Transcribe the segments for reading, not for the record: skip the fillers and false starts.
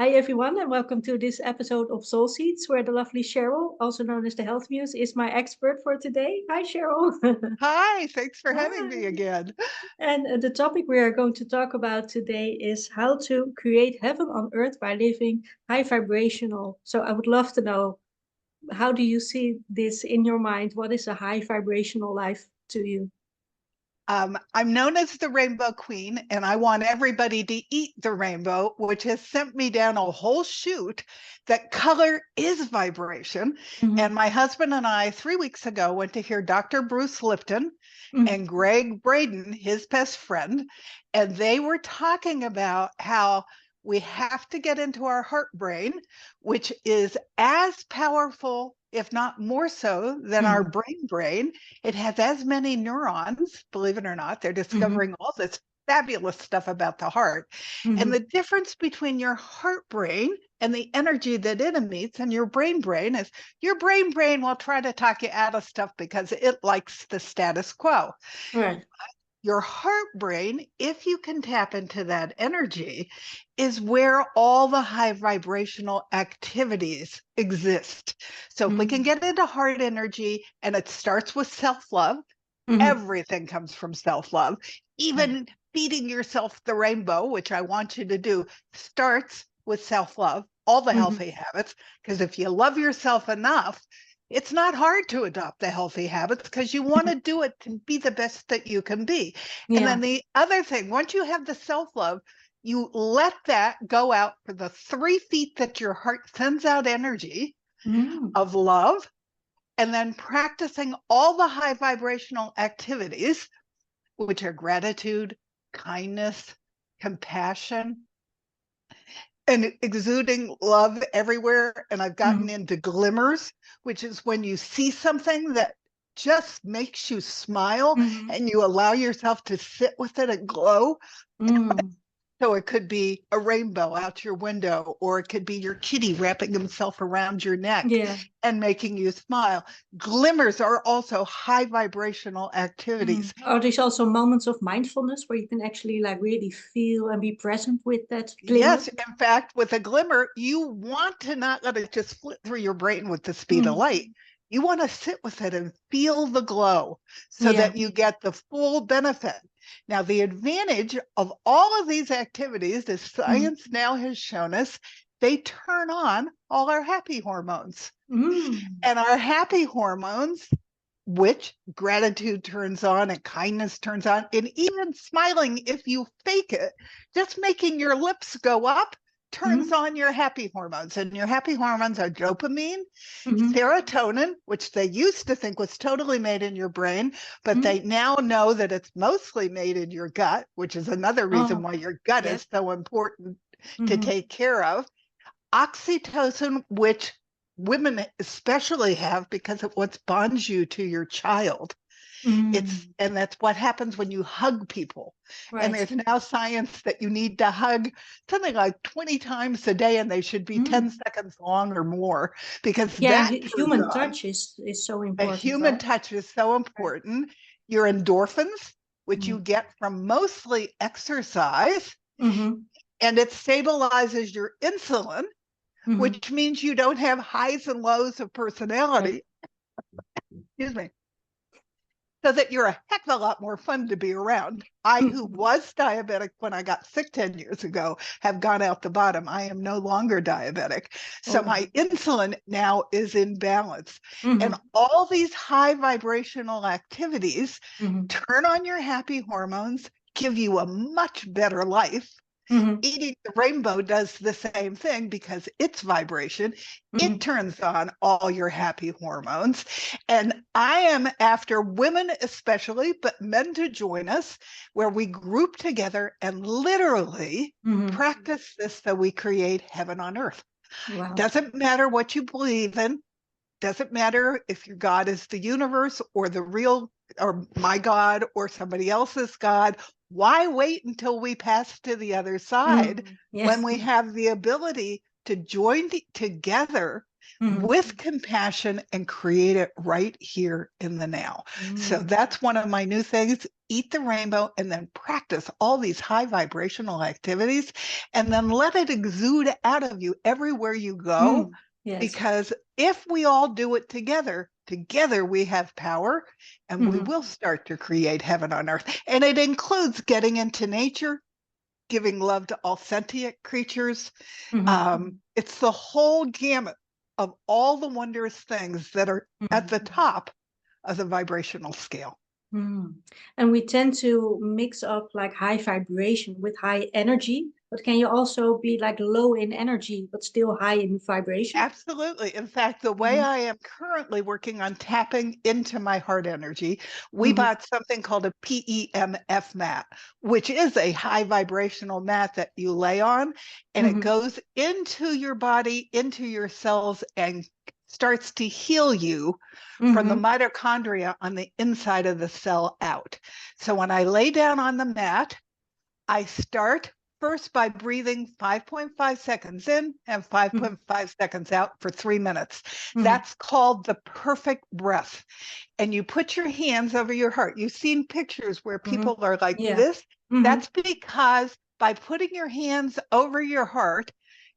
Hi everyone, and welcome to this episode of Soul Seeds, where the lovely Cheryl, also known as the Healthmuse, is my expert for today. Hi Cheryl. Hi, thanks for having Hi. me again. And the topic we are going to talk about today is how to create heaven on earth by living high vibrational. So I would love to know, how do you see this in your mind? What is a high vibrational life to you? I'm known as the Rainbow Queen, and I want everybody to eat the rainbow, which has sent me down a whole chute that color is vibration. Mhm. And my husband and I, 3 weeks ago, went to hear Dr. Bruce Lipton Mhm. and Greg Braden, his best friend, and they were talking about how we have to get into our heart brain, which is as powerful, if not more so, than our Mhm. brain. It has as many neurons, believe it or not. They're Mhm. discovering all this fabulous stuff about the heart. And Mhm. the difference between your heart brain and the energy that it emits and your brain is your brain will try to talk you out of stuff because it likes the status quo. Right. Your heart brain, if you can tap into that energy, is where all the high vibrational activities exist. So if we can Mhm. get into heart energy, and it starts with self-love, Mhm. everything comes from self-love. Yeah. Even feeding yourself the rainbow, which I want you to do, starts with self-love, all the Mhm. healthy habits. Because if you love yourself enough, it's not hard to adopt the healthy habits because you want Mhm. to do it to be the best that you can be. And Yeah. then the other thing, once you have the self-love, you let that go out for the 3 feet that your heart sends out energy Mhm. of love, and then practicing all the high vibrational activities, which are gratitude, kindness, compassion, and exuding love everywhere. And I've gotten Mhm. into glimmers, which is when you see something that just makes you smile Mhm. and you allow yourself to sit with it and glow. Mm. So it could be a rainbow out your window, or it could be your kitty wrapping himself around your neck Yeah. and making you smile. Glimmers are also high vibrational activities. Are these also moments of mindfulness where you can actually like really feel and be present with that glimmer? Yes, in fact, with a glimmer, you want to not let it just flit through your brain with the speed of Mm. light. You want to sit with it and feel the glow so Yeah. that you get the full benefit. Now, the advantage of all of these activities, as Mm. science now has shown us, they turn on all our happy hormones. Mm. And our happy hormones, which gratitude turns on and kindness turns on, and even smiling, if you fake it, just making your lips go up turns Mm. on your happy hormones. And your happy hormones are dopamine, Mm. serotonin, which they used to think was totally made in your brain, but Mm. they now know that it's mostly made in your gut, which is another reason Oh, why your gut yes. is so important to Mm. take care of. Oxytocin, which women especially have because of what bonds you to your child. It's Mm. and that's what happens when you hug people. And Right. there's now science that you need to hug something like 20 times a day, and they should be 10 Mm. seconds long or more, because Yeah, that turns human on. touch is so A important, human right? touch is so Right. important. Your endorphins, which you Mm. get from mostly exercise, Mm-hmm. and it stabilizes your insulin, Mm-hmm. which means you don't have highs and lows of Right. personality. Excuse me. So that you're a heck of a lot more fun to be around. I, who was diabetic when I got sick 10 years ago, have gone out the bottom. I am no longer diabetic. So Oh. my insulin now is in balance. And Mm-hmm. all these high vibrational activities Mm-hmm. turn on your happy hormones, give you a much better life. Mm-hmm. Eating the rainbow does the same thing because it's vibration. It Mm-hmm. turns on all your happy hormones. And I am after women, especially, but men to join us, where we group together and literally Mm-hmm. practice this so we create heaven on earth. Wow. Doesn't matter what you believe in, doesn't matter if your God is the universe or the real, or my God or somebody else's God. Why wait until we pass to the other side Mm. Yeah. when we have the ability to join together with compassion and create it right here in the now. So that's one of my new things. Eat the rainbow and then practice all these high vibrational activities and then let it exude out of you everywhere you go. Yes. Because if we all do it together, together we have power and we will start to create heaven on earth. And it includes getting into nature, giving love to all sentient creatures. It's the whole gamut of all the wondrous things that are at the top of the vibrational scale. And we tend to mix up like high vibration with high energy, but can you also be like low in energy, but still high in vibration? Absolutely. In fact, the way I am currently working on tapping into my heart energy, we bought something called a PEMF mat, which is a high vibrational mat that you lay on, and it goes into your body, into your cells, and starts to heal you from the mitochondria on the inside of the cell out. So when I lay down on the mat, I start first by breathing 5.5 seconds in and 5.5 seconds out for 3 minutes. That's called the perfect breath. And you put your hands over your heart. You've seen pictures where people are like this. That's because by putting your hands over your heart,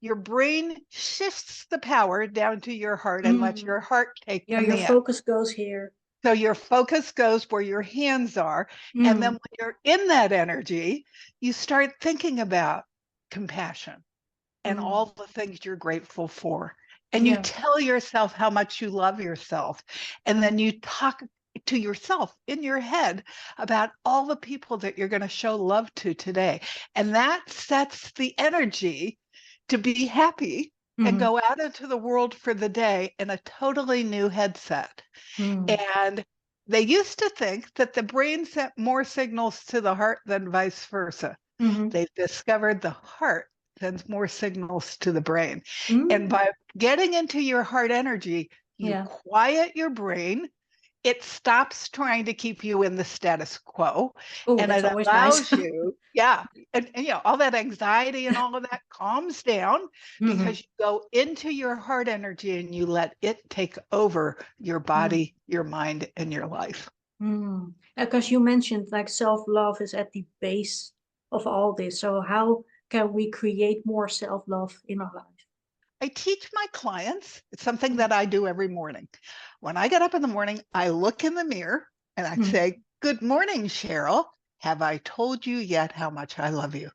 your brain shifts the power down to your heart and lets your heart take command. Your focus goes here. So your focus goes where your hands are. And then when you're in that energy, you start thinking about compassion and all the things you're grateful for. And you tell yourself how much you love yourself. And then you talk to yourself in your head about all the people that you're going to show love to today. And that sets the energy to be happy and go out into the world for the day in a totally new headset. And they used to think that the brain sent more signals to the heart than vice versa. They've discovered the heart sends more signals to the brain. And by getting into your heart energy, you quiet your brain. It stops trying to keep you in the status quo. And it allows you, and all that anxiety and all of that calms down because you go into your heart energy and you let it take over your body, your mind, and your life. Because you mentioned like self-love is at the base of all this. So how can we create more self-love in our life? I teach my clients, it's something that I do every morning. When I get up in the morning, I look in the mirror and I say, "Good morning, Cheryl. Have I told you yet how much I love you?"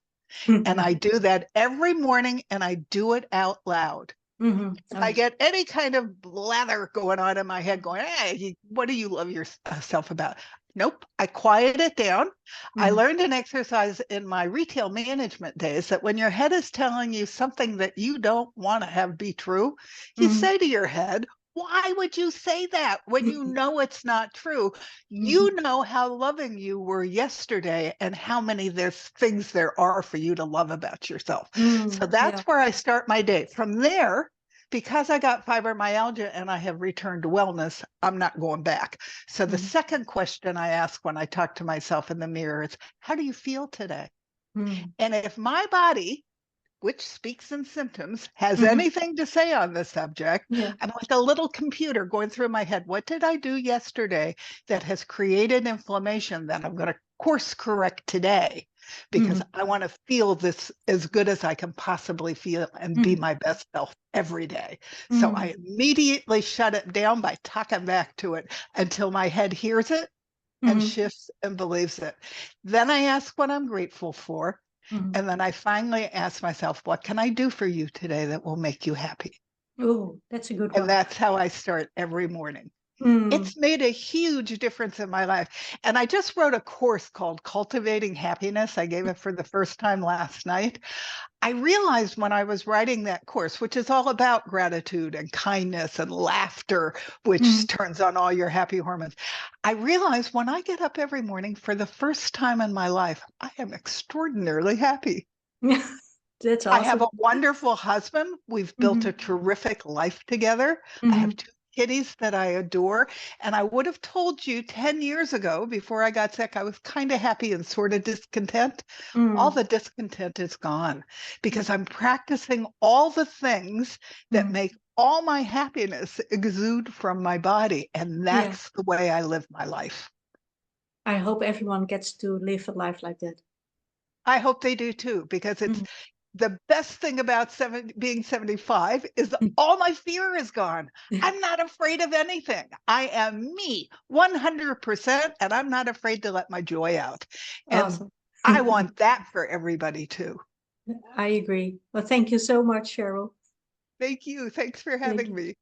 And I do that every morning and I do it out loud. If I get any kind of blather going on in my head going, "Hey, what do you love yourself about?" Nope, I quiet it down. I learned an exercise in my retail management days that when your head is telling you something that you don't want to have be true, you say to your head, "Why would you say that when you know it's not true? You know how loving you were yesterday and how many things there are for you to love about yourself." So that's where I start my day. From there, because I got fibromyalgia and I have returned to wellness, I'm not going back. So the second question I ask when I talk to myself in the mirror is, how do you feel today? And if my body, which speaks in symptoms, has anything to say on the subject, I'm like a little computer going through my head. What did I do yesterday that has created inflammation that I'm going to course correct today? Because I want to feel this as good as I can possibly feel and be my best self every day. So I immediately shut it down by talking back to it until my head hears it and shifts and believes it. Then I ask what I'm grateful for. And then I finally ask myself, what can I do for you today that will make you happy? Oh, that's a good one. And that's how I start every morning. It's made a huge difference in my life. And I just wrote a course called Cultivating Happiness. I gave it for the first time last night. I realized when I was writing that course, which is all about gratitude and kindness and laughter, which turns on all your happy hormones. I realized when I get up every morning for the first time in my life, I am extraordinarily happy. That's awesome. I have a wonderful husband. We've built a terrific life together. I have 2 kitties that I adore. And I would have told you 10 years ago, before I got sick, I was kind of happy and sort of discontent. All the discontent is gone because I'm practicing all the things that make all my happiness exude from my body. And Yeah. that's the way I live my life. I hope everyone gets to live a life like that. I hope they do too, because it's Mhm. the best thing about being 75 is all my fear is gone. I'm not afraid of anything. I am me 100%, and I'm not afraid to let my joy out. And Awesome. I want that for everybody too. I agree. Well, thank you so much, Cheryl. Thank you. Thanks for Thank having you. me.